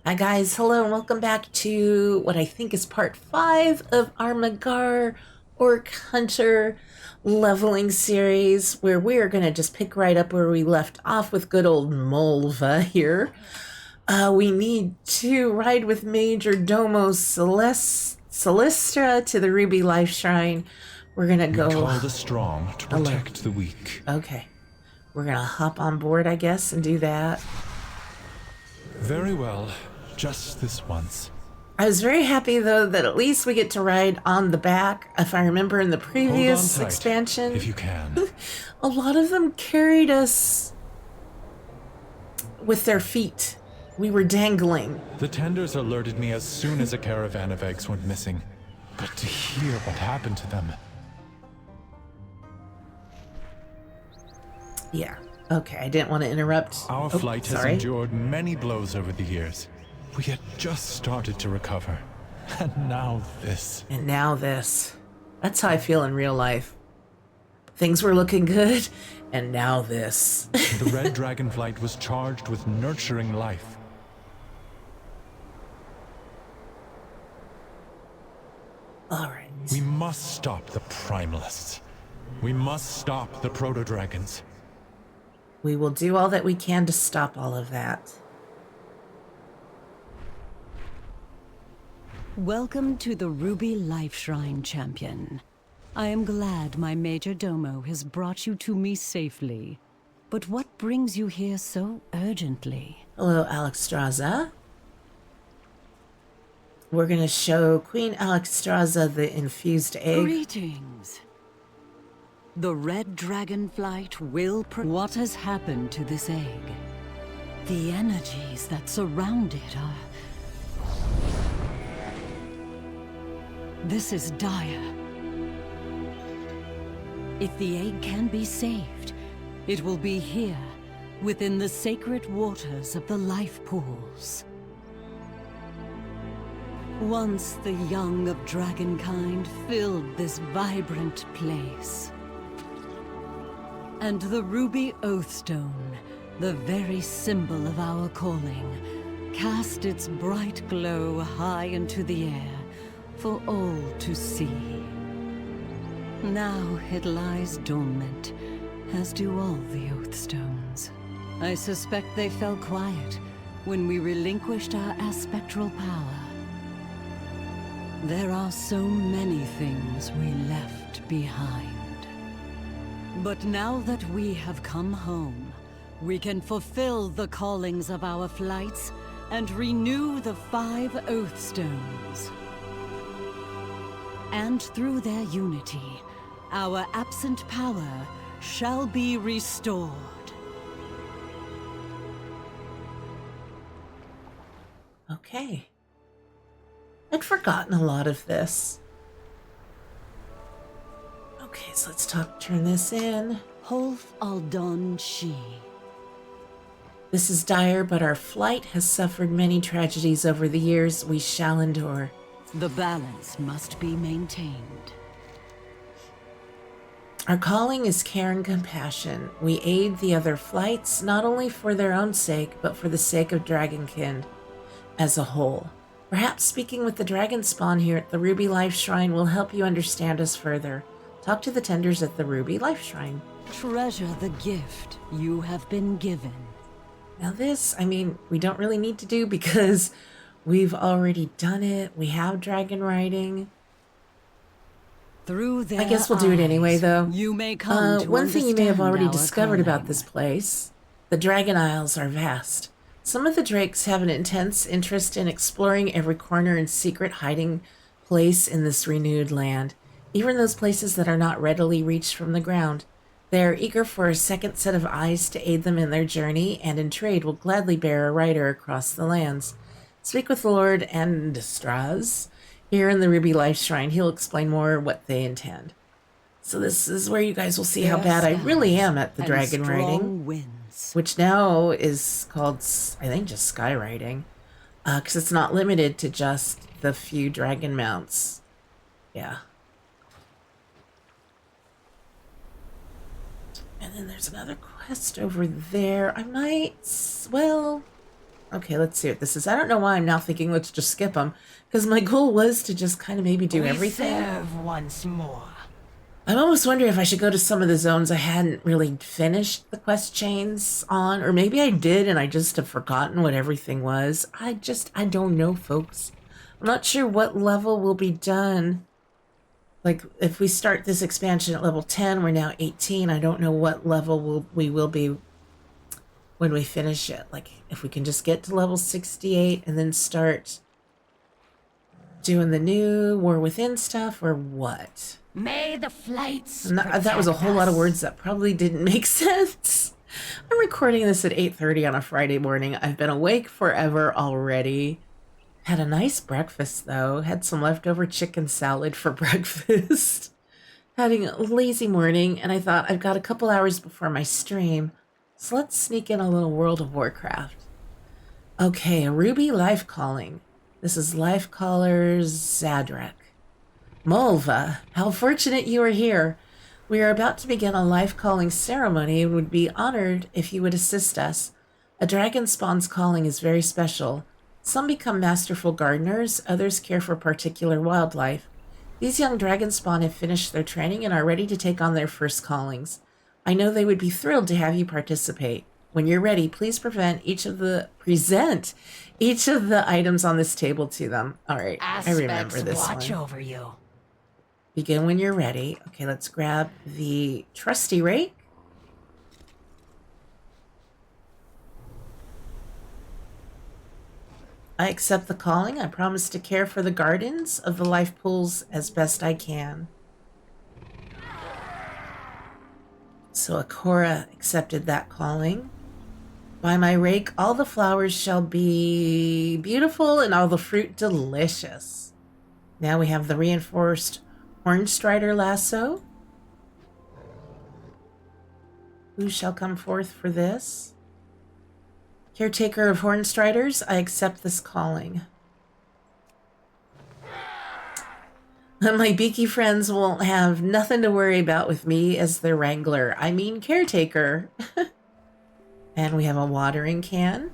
Hi guys, hello and welcome back to what I think is part 5 of our Magar Orc Hunter leveling series, where we are going to just pick right up where we left off with good old Molva here. We need to ride with Major Domo Celestra to the Ruby Life Shrine. We're going to go... We call the strong to protect the weak. Okay. We're going to hop on board, I guess, and do that. Very well. Just this once. I was very happy, though, that at least we get to ride on the back. If I remember in the previous expansion, if you can. A lot of them carried us with their feet. We were dangling. The tenders alerted me as soon as a caravan of eggs went missing. But to hear what happened to them... Yeah. Okay, I didn't want to interrupt. Our flight has endured many blows over the years. We had just started to recover. And now this. And now this. That's how I feel in real life. Things were looking good, and now this. The Red Dragon flight was charged with nurturing life. All right. We must stop the Primalists. We must stop the Proto-Dragons. We will do all that we can to stop all of that. Welcome to the Ruby Life Shrine, Champion. I am glad my Major Domo has brought you to me safely. But what brings you here so urgently? Hello, Alexstrasza. We're going to show Queen Alexstrasza the infused egg. Greetings. The Red Dragon flight will What has happened to this egg? The energies that surround it are... This is dire. If the egg can be saved, it will be here, within the sacred waters of the life pools. Once the young of dragonkind filled this vibrant place. And the ruby oathstone, the very symbol of our calling, cast its bright glow high into the air, for all to see. Now it lies dormant, as do all the Oathstones. I suspect they fell quiet when we relinquished our aspectral power. There are so many things we left behind. But now that we have come home, we can fulfill the callings of our flights and renew the 5 Oathstones. And through their unity, our absent power shall be restored. Okay. I'd forgotten a lot of this. Okay, so let's turn this in. Holf Aldon Shi. This is dire, but our flight has suffered many tragedies over the years. We shall endure. The balance must be maintained. Our calling is care and compassion. We aid the other flights, not only for their own sake, but for the sake of Dragonkind as a whole. Perhaps speaking with the dragon spawn here at the Ruby Life Shrine will help you understand us further. Talk to the tenders at the Ruby Life Shrine. Treasure the gift you have been given. Now this, I mean, we don't really need to do because we've already done it. We have dragon riding. Through their I guess we'll do it anyway, though. You may come to one thing you may have already understand our discovered about calling. this place. The Dragon Isles are vast. Some of the drakes have an intense interest in exploring every corner and secret hiding place in this renewed land, even those places that are not readily reached from the ground. They are eager for a second set of eyes to aid them in their journey, and in trade will gladly bear a rider across the lands. Speak with Lord Andestraz here in the Ruby Life Shrine. He'll explain more what they intend. So this is where you guys will see how bad I really am at the dragon riding, which now is called, I think, just sky riding, because it's not limited to just the few dragon mounts. Yeah. And then there's another quest over there. I might, well, Okay, let's see what this is. I don't know why I'm now thinking let's just skip them, because my goal was to just kind of maybe do everything. Serve once more. I'm almost wondering if I should go to some of the zones I hadn't really finished the quest chains on, or maybe I did and I just have forgotten what everything was. I don't know, folks. I'm not sure what level will be done. Like, if we start this expansion at level 10, we're now 18. I don't know what level we will be when we finish it. Like, if we can just get to level 68 and then start doing the new War Within stuff, or what? May the flights That was a whole lot of words that probably didn't make sense. I'm recording this at 8:30 on a Friday morning. I've been awake forever already. Had a nice breakfast, though. Had some leftover chicken salad for breakfast. Having a lazy morning, and I thought I've got a couple hours before my stream, so let's sneak in a little World of Warcraft. Okay, a Ruby Life Calling. This is Life Caller Zadrak. Mulva, how fortunate you are here. We are about to begin a life calling ceremony and would be honored if you would assist us. A dragon spawn's calling is very special. Some become masterful gardeners, others care for particular wildlife. These young dragon spawn have finished their training and are ready to take on their first callings. I know they would be thrilled to have you participate. When you're ready, please present each of the items on this table to them. All right, I remember this watch one. over you. Begin when you're ready. Okay, let's grab the trusty rake. I accept the calling. I promise to care for the gardens of the life pools as best I can. So Akora accepted that calling. By my rake, all the flowers shall be beautiful and all the fruit delicious. Now we have the reinforced Hornstrider lasso. Who shall come forth for this? Caretaker of Hornstriders, I accept this calling. My beaky friends won't have nothing to worry about with me as their wrangler. I mean caretaker. And we have a watering can.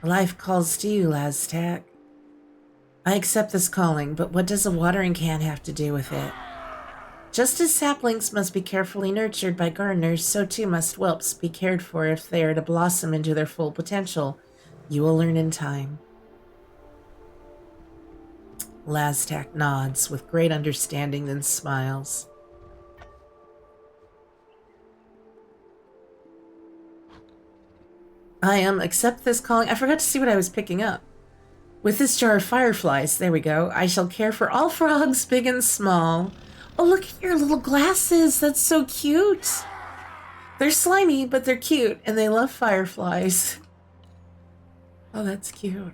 Life calls to you, Laztak. I accept this calling, but what does a watering can have to do with it? Just as saplings must be carefully nurtured by gardeners, so too must whelps be cared for if they are to blossom into their full potential. You will learn in time. Laztak nods with great understanding, then smiles. I accept this calling. I forgot to see what I was picking up. With this jar of fireflies, there we go, I shall care for all frogs, big and small. Oh, look at your little glasses. That's so cute. They're slimy, but they're cute, and they love fireflies. Oh, that's cute.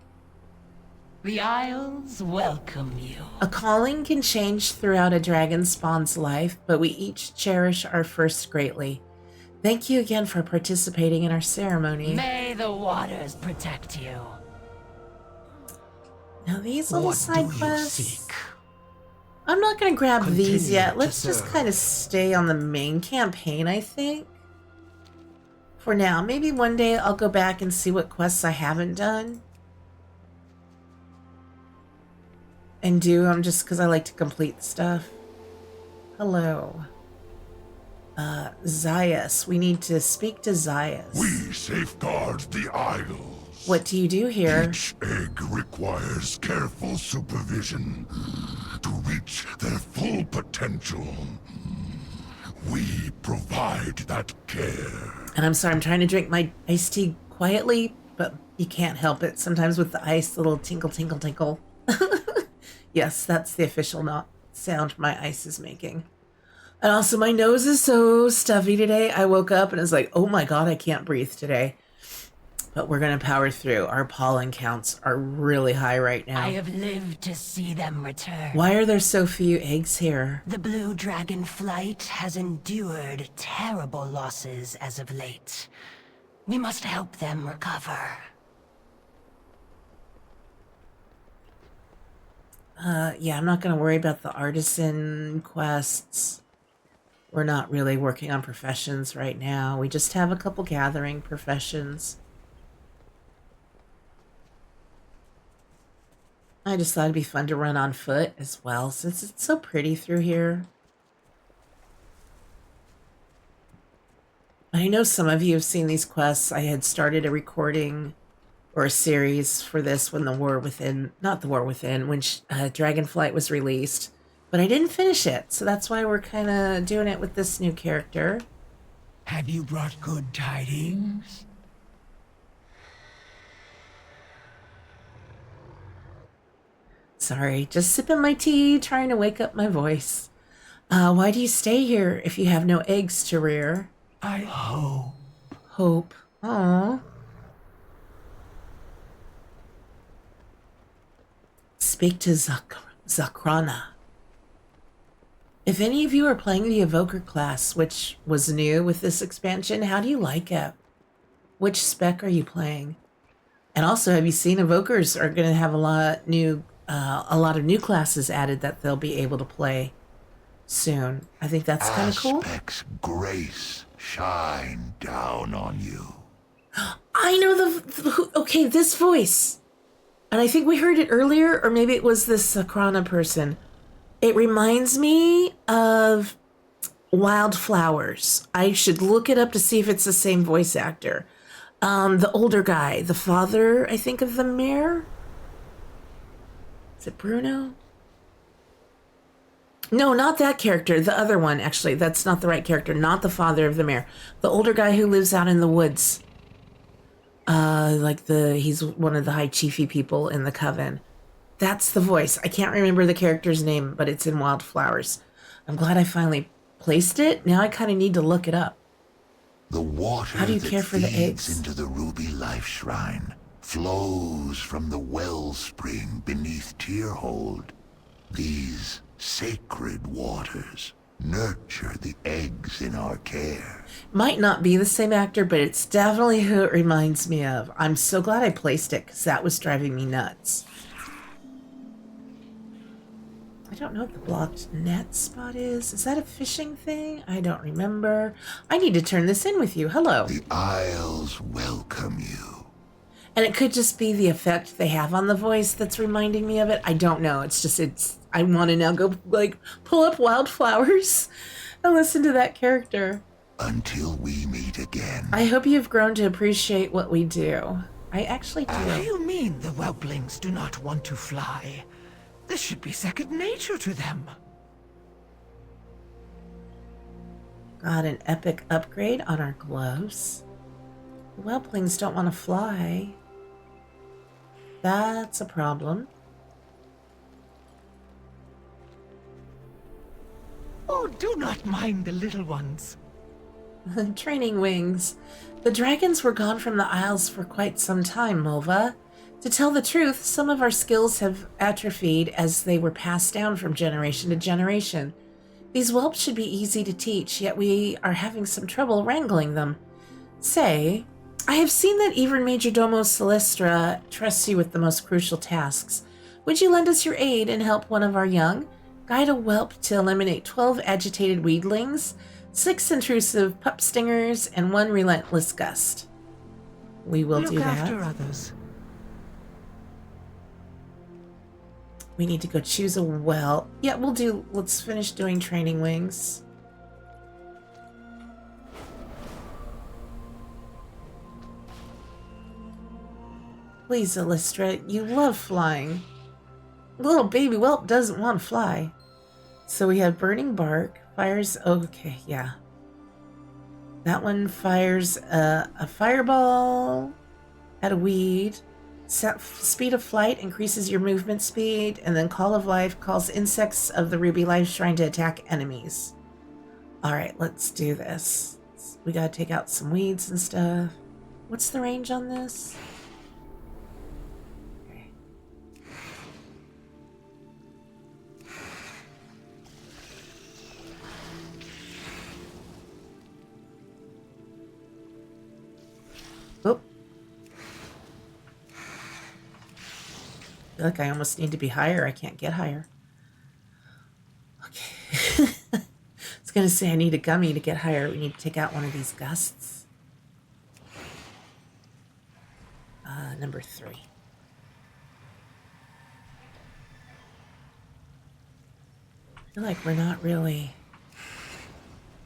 The Isles welcome you. A calling can change throughout a dragon spawn's life, but we each cherish our first greatly. Thank you again for participating in our ceremony. May the waters protect you. Now these little What side do you quests, seek? I'm not going to grab these Continue yet. to Let's just serve. kind of stay on the main campaign, I think. For now, maybe one day I'll go back and see what quests I haven't done. And do them just because I like to complete stuff. Hello. Zayas. We need to speak to Zayas. We safeguard the Isles. What do you do here? Each egg requires careful supervision to reach their full potential. We provide that care. And I'm sorry, I'm trying to drink my iced tea quietly, but you can't help it. Sometimes with the ice, the little tinkle, tinkle, tinkle. Yes, that's the official sound my ice is making. And also, my nose is so stuffy today. I woke up and it's like, oh my God, I can't breathe today. But we're going to power through. Our pollen counts are really high right now. I have lived to see them return. Why are there so few eggs here? The blue dragon flight has endured terrible losses as of late. We must help them recover. Yeah, I'm not going to worry about the artisan quests. We're not really working on professions right now. We just have a couple gathering professions. I just thought it'd be fun to run on foot as well, since it's so pretty through here. I know some of you have seen these quests. I had started a recording or a series for this when when Dragonflight was released, but I didn't finish it, so that's why we're kind of doing it with this new character. Have you brought good tidings? Sorry, just sipping my tea, trying to wake up my voice. Why do you stay here if you have no eggs to rear? I hope. Hope. Aww. Speak to Zakrana. If any of you are playing the Evoker class, which was new with this expansion, how do you like it? Which spec are you playing? And also, have you seen Evokers are going to have a lot of new classes added that they'll be able to play soon? I think that's kind of cool. Aspect's grace shine down on you. I know okay, this voice. And I think we heard it earlier, or maybe it was this Sakrana person. It reminds me of Wildflowers. I should look it up to see if it's the same voice actor. The older guy, the father, I think, of the mayor. Is it Bruno? No, not that character. The other one, actually. That's not the right character. Not the father of the mayor. The older guy who lives out in the woods. He's one of the high chiefy people in the coven. That's the voice. I can't remember the character's name, but it's in Wildflowers. I'm glad I finally placed it. Now I kind of need to look it up. The water How do you that care for the feeds eggs? into the ruby life shrine flows from the wellspring beneath Tierhold. These sacred waters nurture the eggs in our care. Might not be the same actor, but it's definitely who it reminds me of. I'm so glad I placed it, because that was driving me nuts. I don't know what the blocked net spot is. Is that a fishing thing? I don't remember. I need to turn this in with you. Hello. The Isles welcome you. And it could just be the effect they have on the voice that's reminding me of it. I don't know. I want to now go, pull up Wildflowers and listen to that character. Until we meet again. I hope you've grown to appreciate what we do. I actually do. What do you mean the whelplings do not want to fly? This should be second nature to them. Got an epic upgrade on our gloves. The whelplings don't want to fly. That's a problem. Oh, do not mind the little ones. Training wings. The dragons were gone from the Isles for quite some time, Mulva. To tell the truth, some of our skills have atrophied as they were passed down from generation to generation. These whelps should be easy to teach, yet we are having some trouble wrangling them. Say, I have seen that even Majordomo Celestra trusts you with the most crucial tasks. Would you lend us your aid and help one of our young? Guide a whelp to eliminate 12 agitated weedlings, 6 intrusive pup stingers, and 1 relentless gust. We will do that. Look after others. We need to go choose a whelp. Yeah, let's finish doing training wings. Please, Illustra, you love flying. Little baby whelp doesn't want to fly. So we have burning bark, fires, okay, yeah. That one fires a fireball at a weed. Speed of flight increases your movement speed, and then Call of Life calls insects of the Ruby Life Shrine to attack enemies. Alright, let's do this. We gotta take out some weeds and stuff. What's the range on this? Okay. Oh. I feel like I almost need to be higher. I can't get higher. Okay. It's gonna say I need a gummy to get higher. We need to take out one of these gusts. Number 3. I feel like we're not really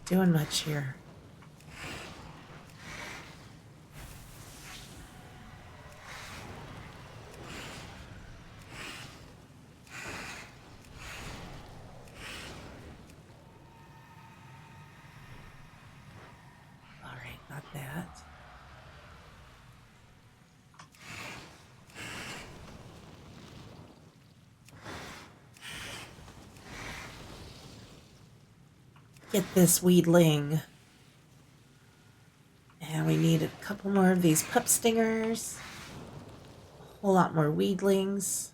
doing much here. All right, got that. Get this weedling. And we need a couple more of these pup stingers. A whole lot more weedlings.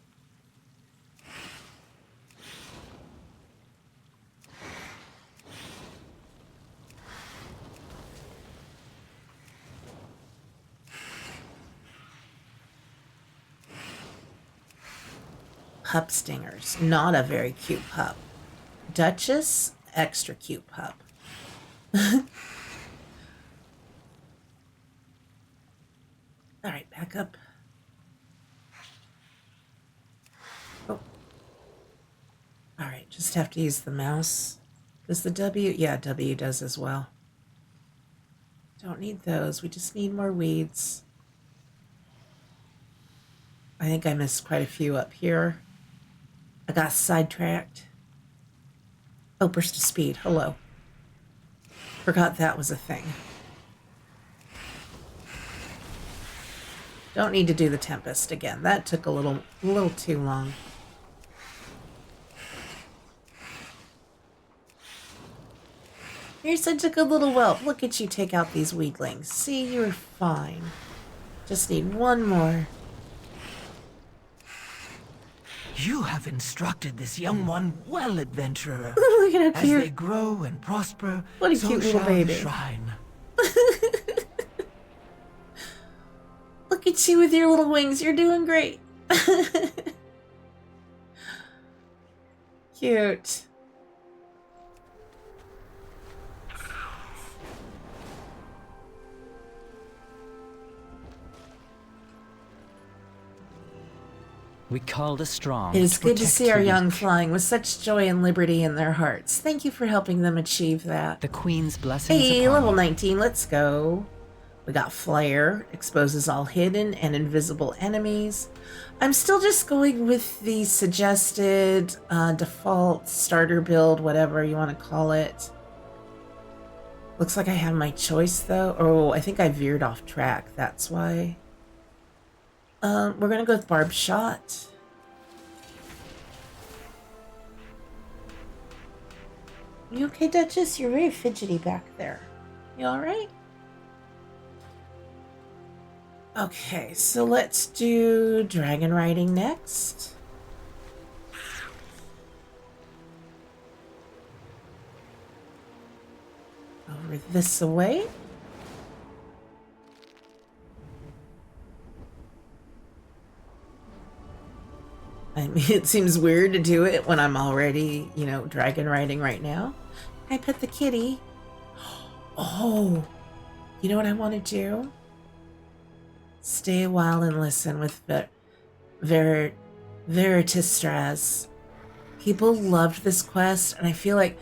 Pup stingers. Not a very cute pup. Duchess, extra cute pup. All right, back up. Oh. All right, just have to use the mouse. Does the W? Yeah, W does as well. Don't need those. We just need more weeds. I think I missed quite a few up here. I got sidetracked. Oh, burst of speed. Hello. Forgot that was a thing. Don't need to do the Tempest again. That took a little too long. You're such a good little whelp. Look at you take out these weedlings. See, you're fine. Just need one more. You have instructed this young one well, adventurer. Look at how As cute. they grow and prosper, What a so cute little shall baby. the shrine. Look at you with your little wings. You're doing great. Cute. We called a strong. It is good to protect see our the young weak. flying with such joy and liberty in their hearts. Thank you for helping them achieve that. The Queen's blessings Hey, upon level you. 19, let's go. We got Flare, exposes all hidden and invisible enemies. I'm still just going with the suggested default starter build, whatever you want to call it. Looks like I have my choice though. Oh, I think I veered off track, that's why. We're gonna go with Barb Shot. You okay, Duchess? You're very fidgety back there. You alright? Okay, so let's do dragon riding next. Over this way. I mean, it seems weird to do it when I'm already, you know, dragon riding right now. I pet the kitty. Oh, you know what I want to do? Stay a while and listen with Veritistras. People loved this quest, and I feel like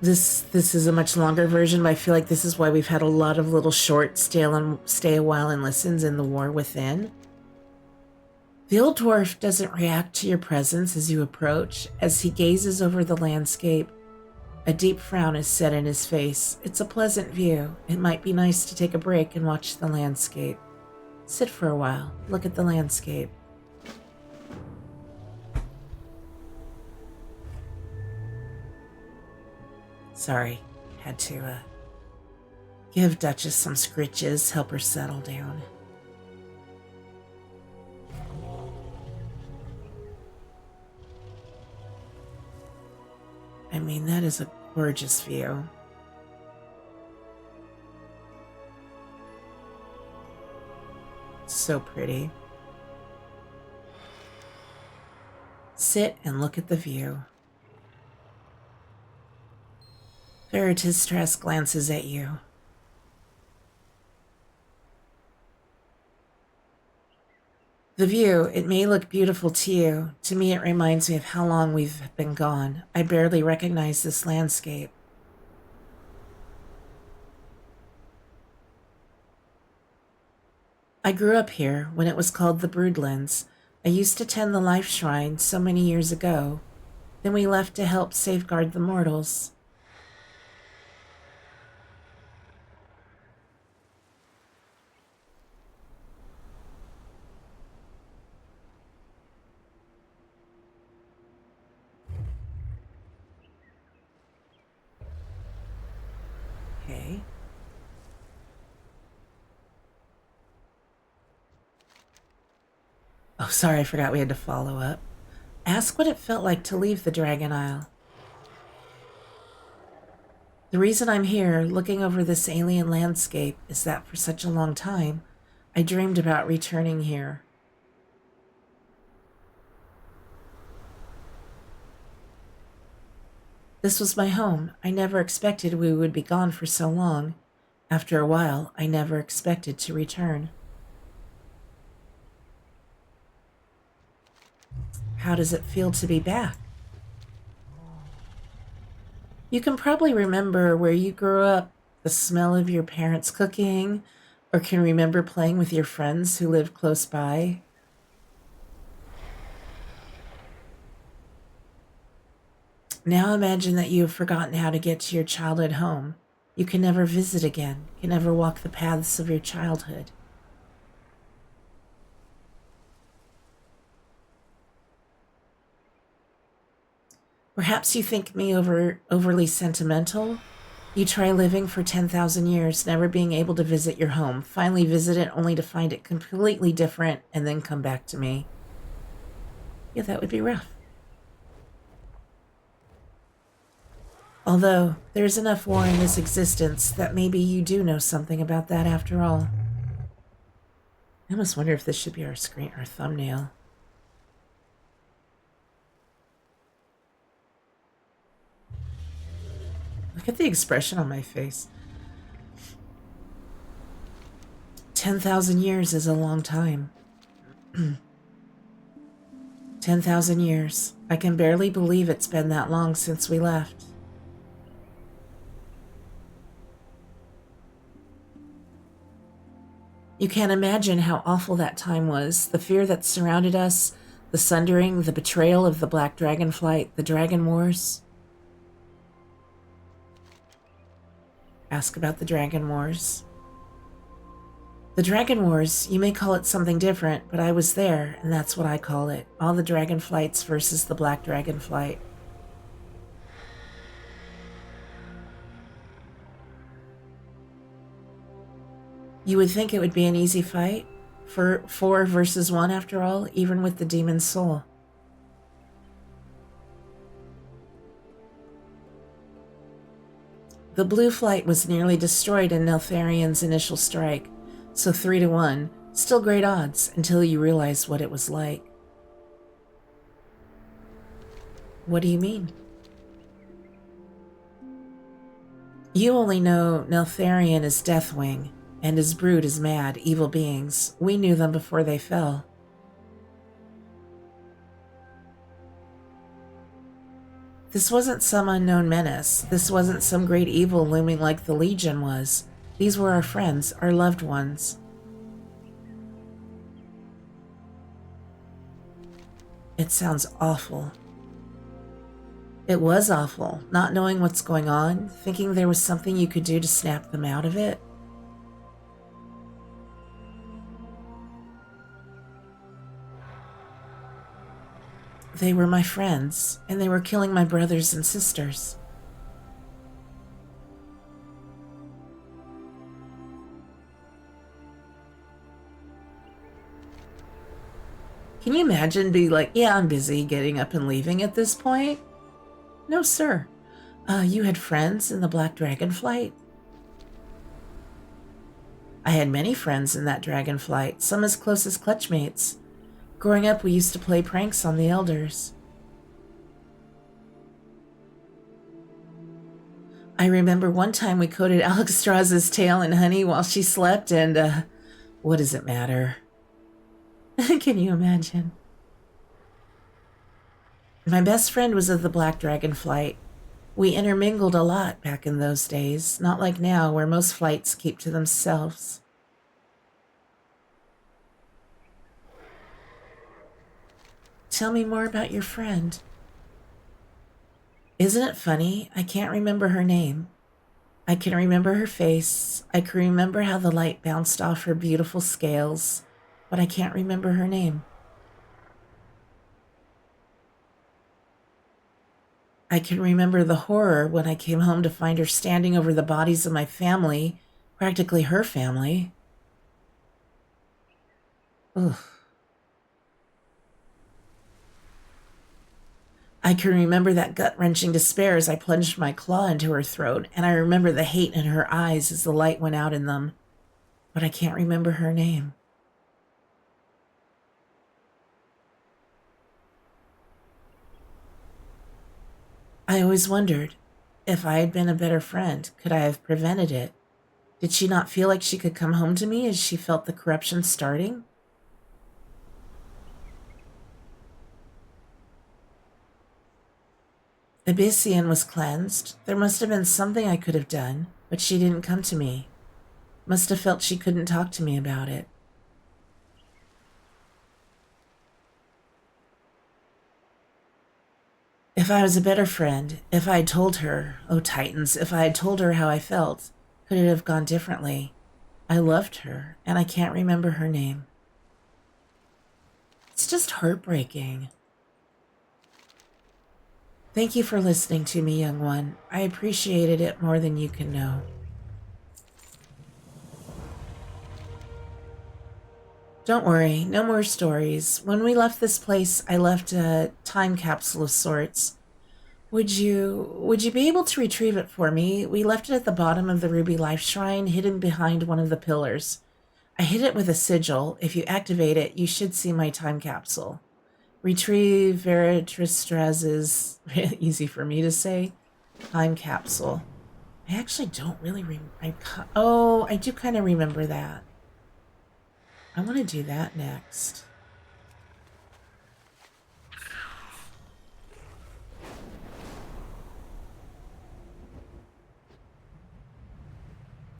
this is a much longer version, but I feel like this is why we've had a lot of little short stay a while and listens in the War Within. The old dwarf doesn't react to your presence as you approach. As he gazes over the landscape, a deep frown is set in his face. It's a pleasant view. It might be nice to take a break and watch the landscape. Sit for a while. Look at the landscape. Sorry, had to give Duchess some scritches, help her settle down. I mean, that is a gorgeous view. So pretty. Sit and look at the view. Veritas glances at you. The view, it may look beautiful to you. To me, it reminds me of how long we've been gone. I barely recognize this landscape. I grew up here when it was called the Broodlands. I used to tend the Life Shrine so many years ago. Then we left to help safeguard the mortals. Okay. Oh, sorry, I forgot we had to follow up. Ask what it felt like to leave the Dragon Isle. The reason I'm here, looking over this alien landscape, is that for such a long time, I dreamed about returning here. This was my home. I never expected we would be gone for so long. After a while, I never expected to return. How does it feel to be back? You can probably remember where you grew up, the smell of your parents' cooking, or can remember playing with your friends who lived close by. Now imagine that you have forgotten how to get to your childhood home. You can never visit again, can never walk the paths of your childhood. Perhaps you think me overly sentimental. You try living for 10,000 years, never being able to visit your home, finally visit it only to find it completely different, and then come back to me. Yeah, that would be rough. Although, there's enough war in this existence that maybe you do know something about that after all. I almost wonder if this should be our thumbnail. Look at the expression on my face. 10,000 years is a long time. 10,000 years. I can barely believe it's been that long since we left. You can't imagine how awful that time was. The fear that surrounded us, the sundering, the betrayal of the Black Dragon flight, the Dragon Wars. Ask about the Dragon Wars. The Dragon Wars, you may call it something different, but I was there, and that's what I call it. All the Dragon flights versus the Black Dragon flight. You would think it would be an easy fight, for 4 versus 1 after all, even with the Demon's Soul. The Blue Flight was nearly destroyed in Neltharion's initial strike, so 3-1, still great odds until you realize what it was like. What do you mean? You only know Neltharion is Deathwing, and his brood is mad, evil beings. We knew them before they fell. This wasn't some unknown menace. This wasn't some great evil looming like the Legion was. These were our friends, our loved ones. It sounds awful. It was awful, not knowing what's going on, thinking there was something you could do to snap them out of it. They were my friends, and they were killing my brothers and sisters. Can you imagine being like, yeah, I'm busy getting up and leaving at this point? No, sir. You had friends in the Black Dragon flight? I had many friends in that dragon flight, some as close as clutchmates. Growing up, we used to play pranks on the elders. I remember one time we coated Alexstras's tail in honey while she slept, and, what does it matter? Can you imagine? My best friend was of the Black Dragon flight. We intermingled a lot back in those days, not like now where most flights keep to themselves. Tell me more about your friend. Isn't it funny? I can't remember her name. I can remember her face. I can remember how the light bounced off her beautiful scales, but I can't remember her name. I can remember the horror when I came home to find her standing over the bodies of my family, practically her family. Ugh. I can remember that gut-wrenching despair as I plunged my claw into her throat, and I remember the hate in her eyes as the light went out in them, but I can't remember her name. I always wondered, if I had been a better friend, could I have prevented it? Did she not feel like she could come home to me as she felt the corruption starting? Abyssian was cleansed. There must have been something I could have done, but she didn't come to me. Must have felt she couldn't talk to me about it. If I was a better friend, if I had told her, oh Titans, if I had told her how I felt, could it have gone differently? I loved her, and I can't remember her name. It's just heartbreaking. Thank you for listening to me, young one. I appreciated it more than you can know. Don't worry, no more stories. When we left this place, I left a time capsule of sorts. Would you be able to retrieve it for me? We left it at the bottom of the Ruby Life Shrine, hidden behind one of the pillars. I hid it with a sigil. If you activate it, you should see my time capsule. Retrieve Veritristraz's, easy for me to say, time capsule. I actually don't really I do kind of remember that. I want to do that next.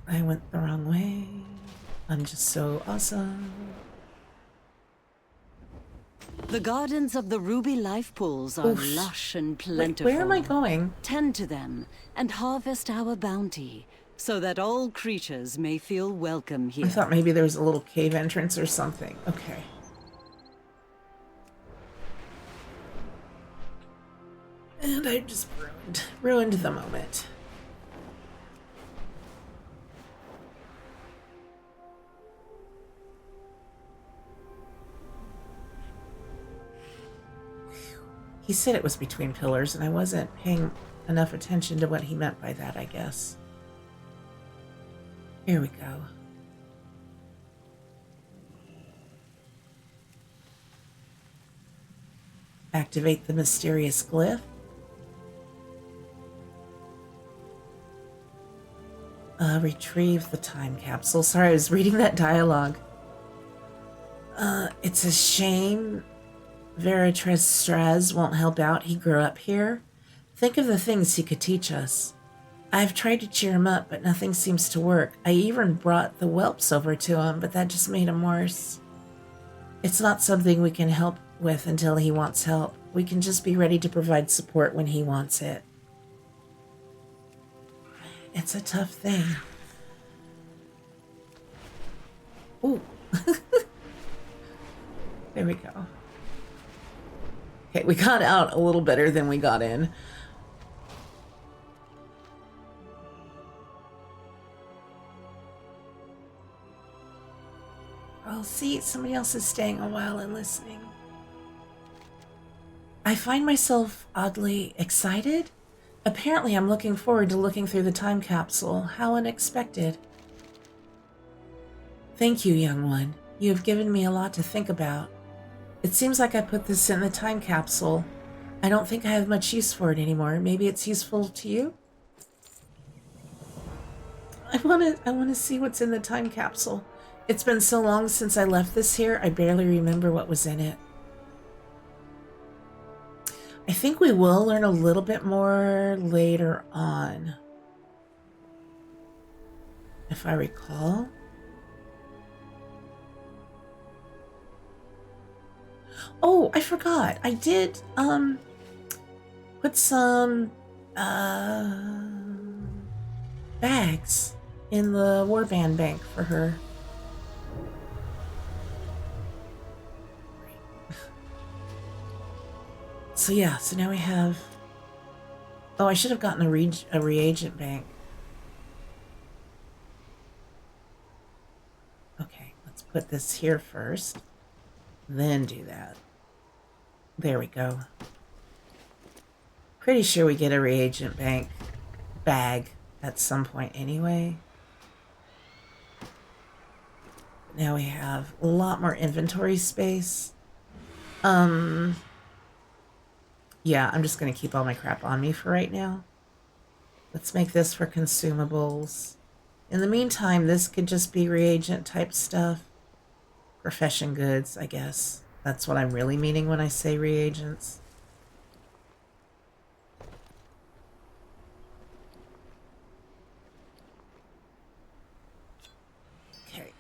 I went the wrong way. I'm just so awesome. The gardens of the Ruby Life Pools are lush and plentiful. Where am I going? Tend to them and harvest our bounty, so that all creatures may feel welcome here. I thought maybe there was a little cave entrance or something. Okay. And I just ruined the moment. He said it was between pillars, and I wasn't paying enough attention to what he meant by that, I guess. Here we go. Activate the mysterious glyph. Retrieve the time capsule. Sorry, I was reading that dialogue. It's a shame Veritristraz won't help out. He grew up here. Think of the things he could teach us. I've tried to cheer him up, but nothing seems to work. I even brought the whelps over to him, but that just made him worse. It's not something we can help with until he wants help. We can just be ready to provide support when he wants it. It's a tough thing. Ooh. There we go. Okay, we got out a little better than we got in. Oh, see, somebody else is staying a while and listening. I find myself oddly excited. Apparently, I'm looking forward to looking through the time capsule. How unexpected. Thank you, young one. You have given me a lot to think about. It seems like I put this in the time capsule. I don't think I have much use for it anymore. Maybe it's useful to you? I wanna see what's in the time capsule. It's been so long since I left this here, I barely remember what was in it. I think we will learn a little bit more later on, if I recall. Oh, I forgot. I did put some bags in the warband bank for her. So yeah, so now we have... Oh, I should have gotten a reagent bank. Okay, let's put this here first, then do that. There we go. Pretty sure we get a reagent bank bag at some point anyway. Now we have a lot more inventory space. Yeah, I'm just going to keep all my crap on me for right now. Let's make this for consumables. In the meantime, this could just be reagent type stuff. Profession goods, I guess. That's what I'm really meaning when I say reagents. Okay.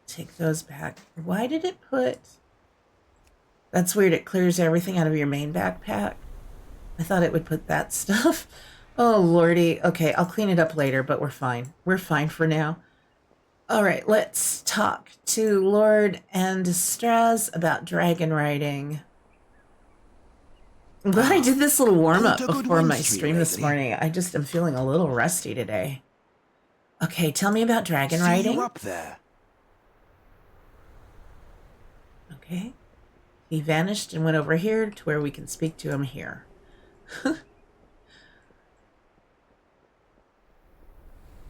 Take those back. Why did it put... That's weird. It clears everything out of your main backpack. I thought it would put that stuff. Oh, lordy. Okay, I'll clean it up later, but we're fine. We're fine for now. All right, let's talk to Lord Andestraz about dragon riding. I'm glad I did this little warm-up before my stream this morning. I just am feeling a little rusty today. Okay, tell me about dragon riding. You up there? Okay. He vanished and went over here to where we can speak to him here.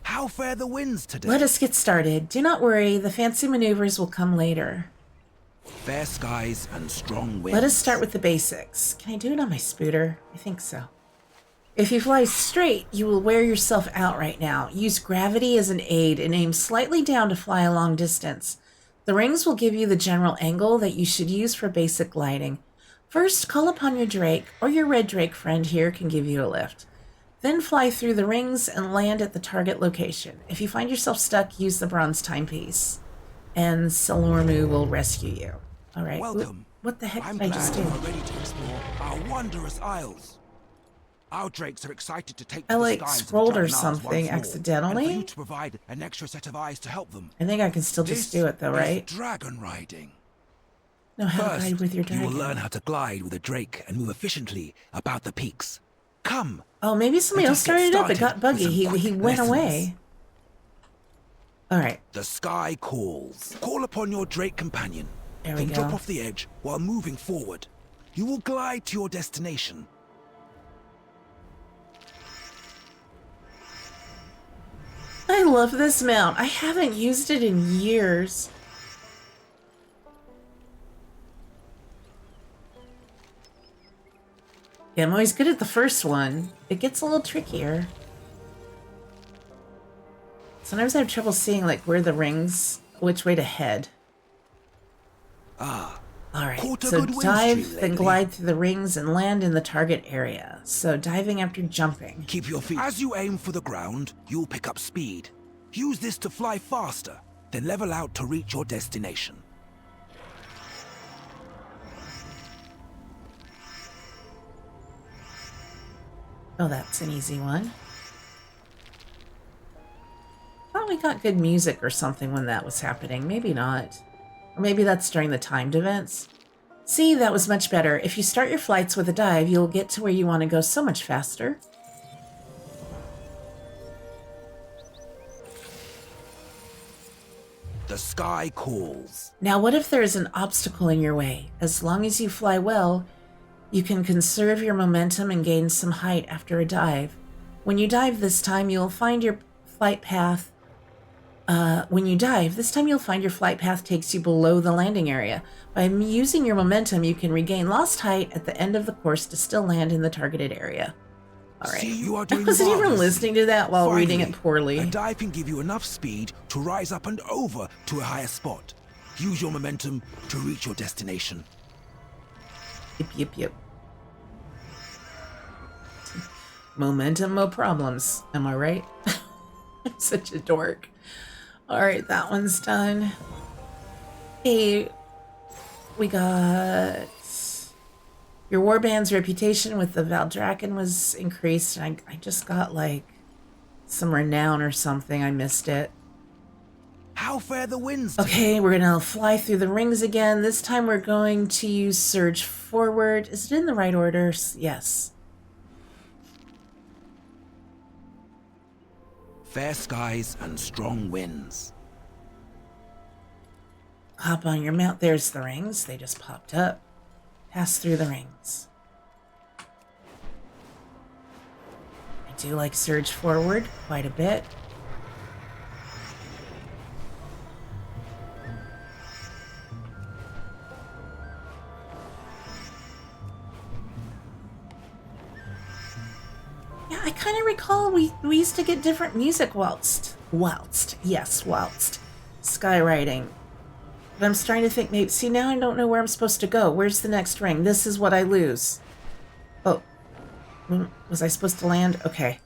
How fare the winds today? Let us get started. Do not worry, the fancy maneuvers will come later. Fair skies and strong winds. Let us start with the basics. Can I do it on my spooter? I think so. If you fly straight, you will wear yourself out right now. Use gravity as an aid and aim slightly down to fly a long distance. The rings will give you the general angle that you should use for basic gliding. First, call upon your drake, or your red drake friend here can give you a lift. Then fly through the rings and land at the target location. If you find yourself stuck, use the bronze timepiece, and Silormu will rescue you. All right. Welcome. What the heck I'm did I glad just do? you are ready to explore our wondrous isles. Our drakes are excited to take I to the like skies of the scrolled or Dragon Isles something once more, accidentally. and for you to provide an extra set of eyes to help them. I think I can still just do it though, This right? is dragon riding. Know how to First, glide with your you dragon. will learn how to glide with a drake and move efficiently about the peaks. Come. Oh, maybe somebody Let else us get started it up. It started got buggy. with some He quick went lessons. away. All right. The sky calls. Call upon your drake companion. There we Then drop go. off the edge while moving forward. You will glide to your destination. I love this mount. I haven't used it in years. Yeah, I'm always good at the first one. It gets a little trickier. Sometimes I have trouble seeing like where the rings, which way to head. Ah, All right, caught a so good wind dive, stream then lately. glide through the rings and land in the target area. So diving after jumping. keep your feet. As you aim for the ground, you'll pick up speed. Use this to fly faster, then level out to reach your destination. Oh, that's an easy one. Thought we got good music or something when that was happening. Maybe not. Or maybe that's during the timed events. See, that was much better. If you start your flights with a dive, you'll get to where you want to go so much faster. The sky calls. Now, what if there is an obstacle in your way? As long as you fly well, you can conserve your momentum and gain some height after a dive. When you dive this time, you'll find your flight path. You'll find your flight path takes you below the landing area. By using your momentum, you can regain lost height at the end of the course to still land in the targeted area. All right. See, you are I doing wasn't even marvelously. listening to that while reading it Finally, poorly. a dive can give you enough speed to rise up and over to a higher spot. Use your momentum to reach your destination. Yep. Momentum, no problems. Am I right? I'm such a dork. All right, that one's done. Hey, we got your warband's reputation with the Valdraken was increased, and I just got like some renown or something. I missed it. How fare the winds? Okay, we're gonna fly through the rings again. This time we're going to use Surge Forward. Is it in the right order? Yes. Fair skies and strong winds. Hop on your mount. There's the rings. They just popped up. Pass through the rings. I do like Surge Forward quite a bit. Yeah, I kind of recall we used to get different music whilst. Yes, whilst skywriting. But I'm starting to think maybe... See, now I don't know where I'm supposed to go. Where's the next ring? This is what I lose. Oh. Was I supposed to land? Okay.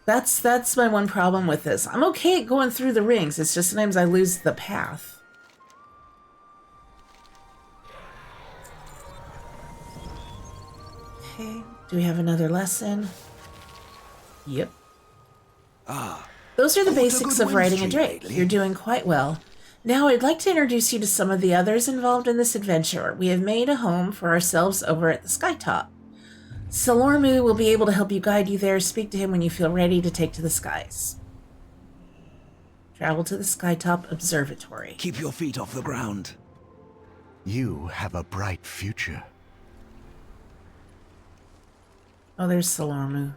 That's my one problem with this. I'm okay at going through the rings. It's just sometimes I lose the path. Okay. Do we have another lesson? Yep. Those are the basics of riding a drake. You're doing quite well. Now I'd like to introduce you to some of the others involved in this adventure. We have made a home for ourselves over at the Skytop. Salormu will be able to help you guide you there. Speak to him when you feel ready to take to the skies. Travel to the Skytop Observatory. Keep your feet off the ground. You have a bright future. Oh, there's Salormu.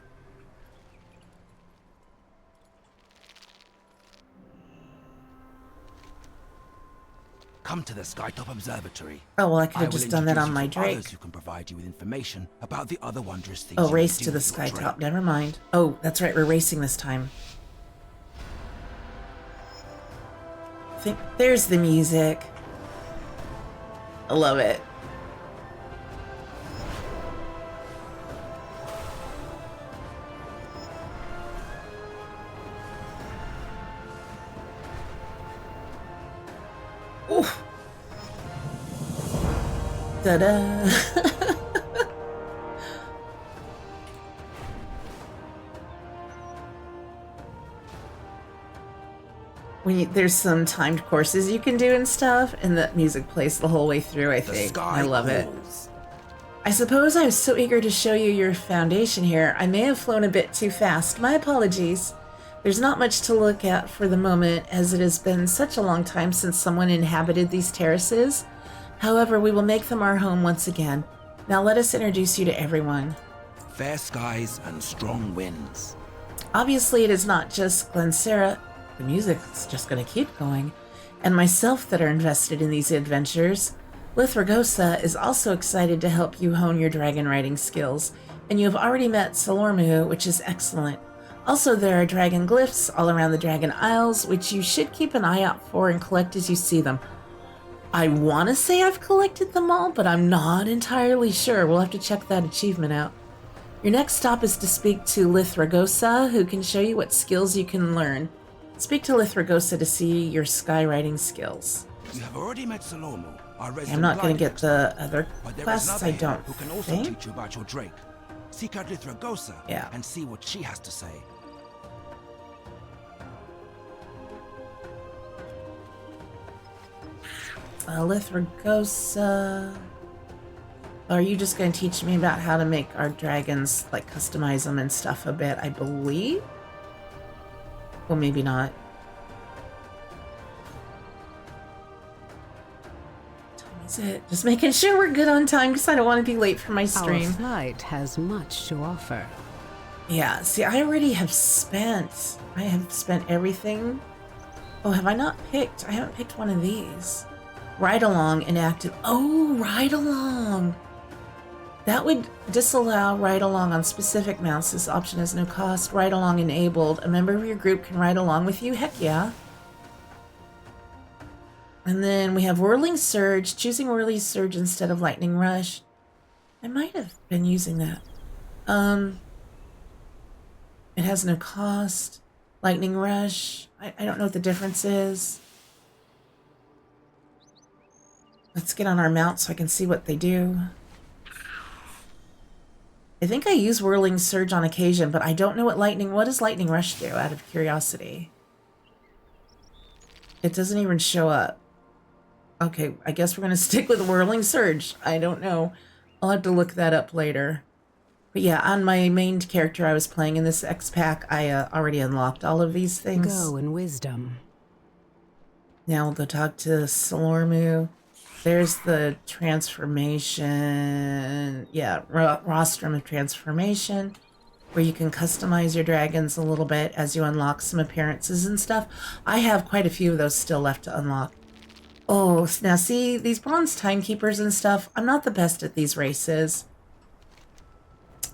Come to the Skytop Observatory. Oh, well, I could I have will just done that on introduce my you to Drake. others who can provide you with information about the other wondrous things. Oh, you race may to do the with your Skytop. Drake. Never mind. Oh, that's right. We're racing this time. There's the music. I love it. Oof. Ta-da. There's some timed courses you can do and stuff, and the music plays the whole way through, I think. I love it. I suppose I was so eager to show you your foundation here, I may have flown a bit too fast. My apologies. There's not much to look at for the moment, as it has been such a long time since someone inhabited these terraces. However, we will make them our home once again. Now let us introduce you to everyone. Fair skies and strong winds. Obviously, it is not just Glencera, the music's just going to keep going, and myself that are invested in these adventures. Lithragosa is also excited to help you hone your dragon riding skills, and you have already met Salormu, which is excellent. Also, there are dragon glyphs all around the Dragon Isles, which you should keep an eye out for and collect as you see them. I want to say I've collected them all, but I'm not entirely sure. We'll have to check that achievement out. Your next stop is to speak to Lithragosa, who can show you what skills you can learn. Speak to Lithragosa to see your skywriting skills. You have already met Salormu, our resident I'm not going to blind get the other but there is quests, another I here don't who can also think. teach you about your Drake. Seek out Lithragosa and see what she has to say. Lithragosa. Are you just going to teach me about how to make our dragons, like customize them and stuff a bit, I believe? Well, maybe not. What time is it? Just making sure we're good on time because I don't want to be late for my stream. Our flight has much to offer. Yeah, see, I already have spent. I have spent everything. Oh, have I not picked? I haven't picked one of these. Ride along and active. Oh, ride along. That would disallow ride-along on specific mounts. This option has no cost. Ride-along enabled. A member of your group can ride along with you. Heck yeah. And then we have Whirling Surge. Choosing Whirling Surge instead of Lightning Rush. I might have been using that. It has no cost. Lightning Rush. I don't know what the difference is. Let's get on our mount so I can see what they do. I think I use Whirling Surge on occasion, but I don't know what does Lightning Rush do, out of curiosity? It doesn't even show up. Okay, I guess we're going to stick with Whirling Surge. I don't know. I'll have to look that up later. But yeah, on my main character I was playing in this X-Pack, I already unlocked all of these things. Go in wisdom. Now we'll go talk to Salormu. There's the transformation. Yeah, rostrum of transformation, where you can customize your dragons a little bit as you unlock some appearances and stuff. I have quite a few of those still left to unlock. Oh, now see, these bronze timekeepers and stuff, I'm not the best at these races.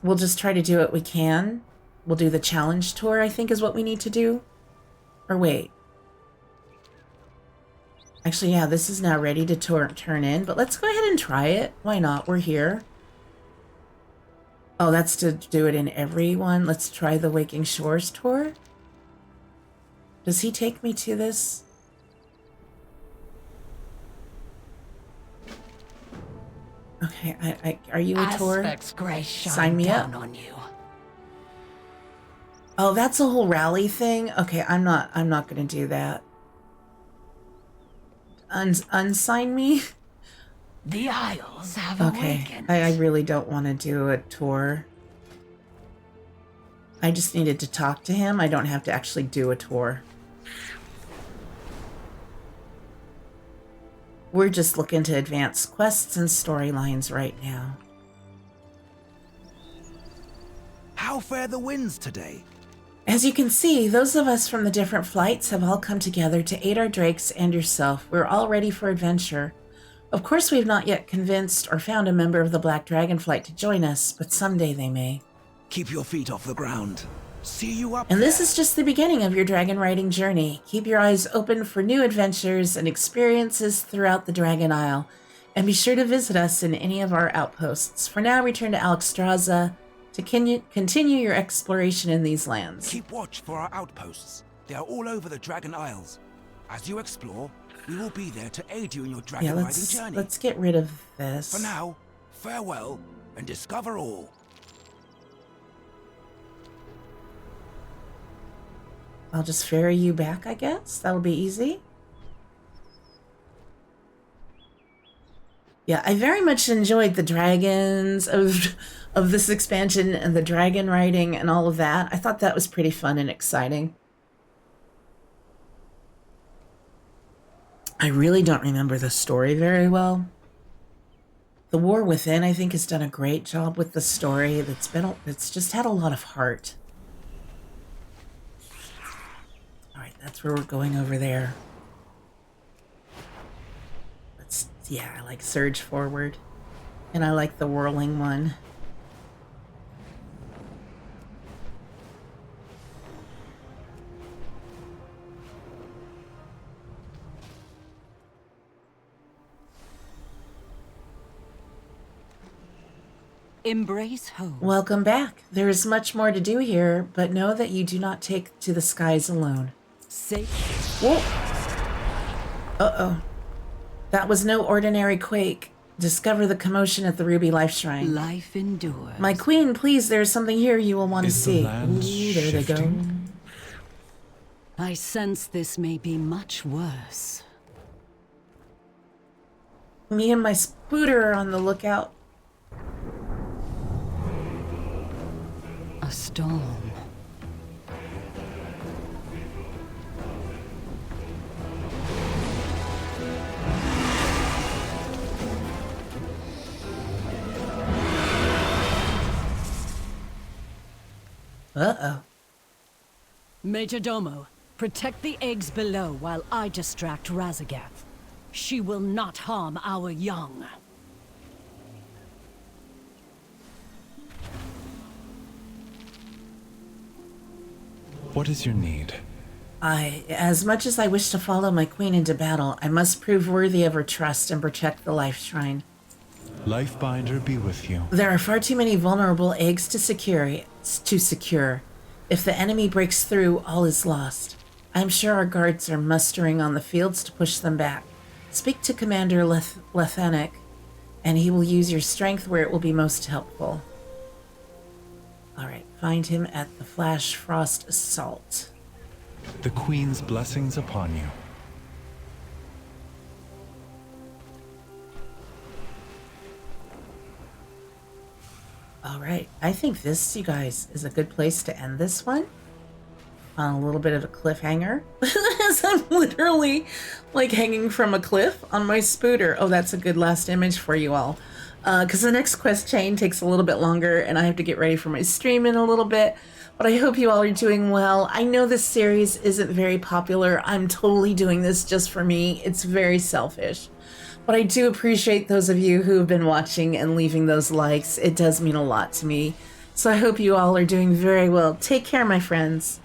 We'll just try to do what we can. We'll do the challenge tour, I think is what we need to do. Or wait. Actually, yeah, this is now ready to turn in, but let's go ahead and try it. Why not? We're here. Oh, that's to do it in every one. Let's try the Waking Shores tour. Does he take me to this? Okay, are you a tour? Aspect's grace shine Sign me down up. on you. Oh, that's a whole rally thing? Okay, I'm not gonna do that. Unsign me? The Isles have Okay, awakened. I really don't want to do a tour. I just needed to talk to him. I don't have to actually do a tour. We're just looking to advance quests and storylines right now. How fare the winds today? As you can see, those of us from the different flights have all come together to aid our drakes and yourself. We're all ready for adventure. Of course, we've not yet convinced or found a member of the Black Dragon Flight to join us, but someday they may. Keep your feet off the ground. See you up And this there. is just the beginning of your dragon riding journey. Keep your eyes open for new adventures and experiences throughout the Dragon Isle. And be sure to visit us in any of our outposts. For now, return to Alexstrasza to continue your exploration in these lands. Keep watch for our outposts. They are all over the Dragon Isles. As you explore, we will be there to aid you in your dragon Yeah, riding journey. let's get rid of this. For now, farewell and discover all. I'll just ferry you back, I guess. That'll be easy. Yeah, I very much enjoyed the dragons of this expansion and the dragon riding and all of that. I thought that was pretty fun and exciting. I really don't remember the story very well. The War Within, I think, has done a great job with the story. It's just had a lot of heart. All right, that's where we're going over there. Yeah, I like Surge Forward. And I like the whirling one. Embrace home. Welcome back. There is much more to do here, but know that you do not take to the skies alone. Safe. Whoa! Uh-oh. That was no ordinary quake. Discover the commotion at the Ruby Life Shrine. Life endures. My queen, please, there is something here you will want to Is the see. land Ooh, there they go. shifting? I sense this may be much worse. Me and my spooter are on the lookout. A storm. Uh-oh. Major Domo, protect the eggs below while I distract Razagath. She will not harm our young. What is your need? As much as I wish to follow my queen into battle, I must prove worthy of her trust and protect the life shrine. Lifebinder be with you. There are far too many vulnerable eggs to secure. If the enemy breaks through, all is lost. I'm sure our guards are mustering on the fields to push them back. Speak to Commander Lethanic, and he will use your strength where it will be most helpful. Alright, find him at the Flash Frost Assault. The Queen's blessings upon you. Alright, I think this, you guys, is a good place to end this one. On a little bit of a cliffhanger. As I'm literally, like, hanging from a cliff on my scooter. Oh, that's a good last image for you all. Because the next quest chain takes a little bit longer, and I have to get ready for my stream in a little bit. But I hope you all are doing well. I know this series isn't very popular. I'm totally doing this just for me. It's very selfish. But I do appreciate those of you who have been watching and leaving those likes. It does mean a lot to me. So I hope you all are doing very well. Take care, my friends.